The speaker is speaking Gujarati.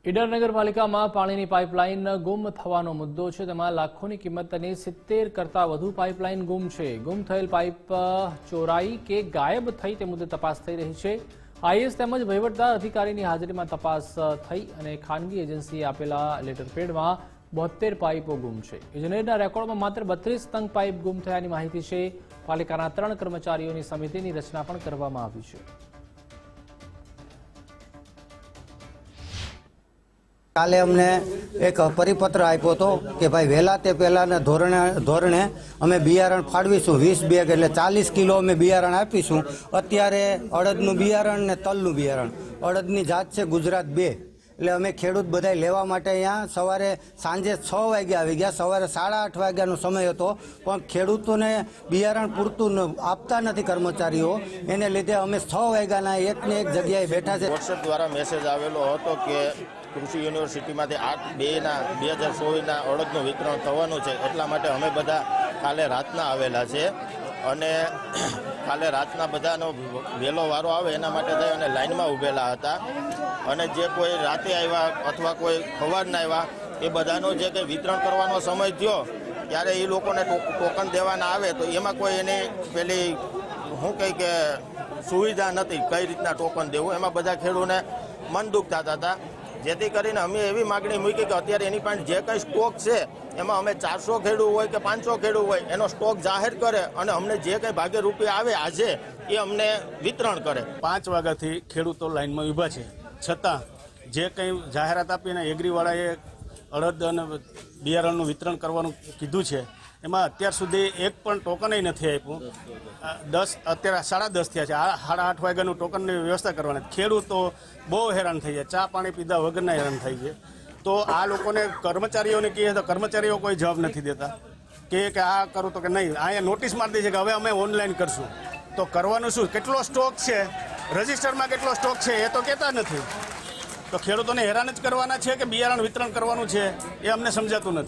ઈડર નગરપાલિકામાં પાણીની પાઇપલાઇન ગુમ થવાનો મુદ્દો છે, તેમાં લાખોની કિંમતની 70 કરતાં વધુ પાઇપલાઇન ગુમ છે. ગુમ થયેલ પાઇપ ચોરાઈ કે ગાયબ થઈ તે મુદ્દે તપાસ થઈ રહી છે. આઈએએસ તેમજ વહીવટદાર અધિકારીની હાજરીમાં તપાસ થઈ અને ખાનગી એજન્સીએ આપેલા લેટરપેડમાં 72 પાઇપો ગુમ છે. ઇજનેરના રેકોર્ડમાં માત્ર 32 તંગ પાઇપ ગુમ થયાની માહિતી છે. પાલિકાના 3 કર્મચારીઓની સમિતિની રચના પણ કરવામાં આવી છે. કાલે અમને એક પરિપત્ર આપ્યો હતો કે ભાઈ વહેલા તે પહેલાના ધોરણે અમે બિયારણ ફાળવીશું 20 બેગ એટલે 40 કિલો અમે બિયારણ આપીશું. અત્યારે અડદનું બિયારણ ને તલનું બિયારણ, અડદની જાત છે ગુજરાત 2, એટલે અમે ખેડૂત બધા લેવા માટે અહીંયા સાંજે 6 વાગે આવી ગયા. સવારે 8:30 વાગ્યાનો સમય હતો, પણ ખેડૂતોને બિયારણ પૂરતું આપતા નથી કર્મચારીઓ. એને લીધે અમે 6 વાગ્યાના એકને એક જગ્યાએ બેઠા છે. વોટ્સએપ દ્વારા મેસેજ આવેલો હતો કે કૃષિ યુનિવર્સિટીમાંથી 8/2/2024ના અડદનું વિતરણ થવાનું છે. એટલા માટે અમે બધા કાલે રાતના આવેલા છે અને કાલે રાતના બધાનો વહેલો વારો આવે એના માટે થઈ અને લાઇનમાં ઊભેલા હતા. અને જે કોઈ રાતે આવ્યા અથવા કોઈ સવારના આવ્યા એ બધાનો જે કંઈ વિતરણ કરવાનો સમય થયો ત્યારે એ લોકોને ટોકન દેવાના આવે તો એમાં કોઈ એની પેલી શું કહી કે સુવિધા નથી કઈ રીતના ટોકન દેવું. એમાં બધા ખેડૂતોને મન દુઃખ થતા હતા. જેથી કરીને અમે એવી માગણી મૂકી કે અત્યારે એની પાસે જે કંઈ સ્ટોક છે એમાં અમે 400 ખેડૂત હોય કે 500 ખેડૂત હોય એનો સ્ટોક જાહેર કરે અને અમને જે કંઈ ભાગે રૂપિયા આવે આજે એ અમને વિતરણ કરે. 5 વાગ્યાથી ખેડૂતો લાઇનમાં ઊભા છે, છતાં જે કંઈ જાહેરાત આપીને એગ્રીવાળાએ અડદ અને બિયારણનું વિતરણ કરવાનું કીધું છે એમાં અત્યાર સુધી એક પણ ટોકન નથી આપ્યું. અત્યારે 10:30 થયા છે, 8:30 વાગ્યાનું ટોકનની વ્યવસ્થા કરવાની. ખેડૂતો બહુ હેરાન થઈ જાય, ચા પાણી પીધા વગરના હેરાન થઈ જાય. તો આ લોકોને કર્મચારીઓને કહીએ તો કર્મચારીઓ કોઈ જવાબ નથી દેતા કે આ કરું તો કે નહીં. અહીંયા નોટિસ મારી દે છે કે હવે અમે ઓનલાઈન કરશું. તો કરવાનું શું? કેટલો સ્ટોક છે, રજિસ્ટરમાં કેટલો સ્ટોક છે એ તો કહેતા નથી. તો ખેડૂતોને હેરાન જ કરવાના છે કે બિયારણ વિતરણ કરવાનું છે એ અમને સમજાતું નથી.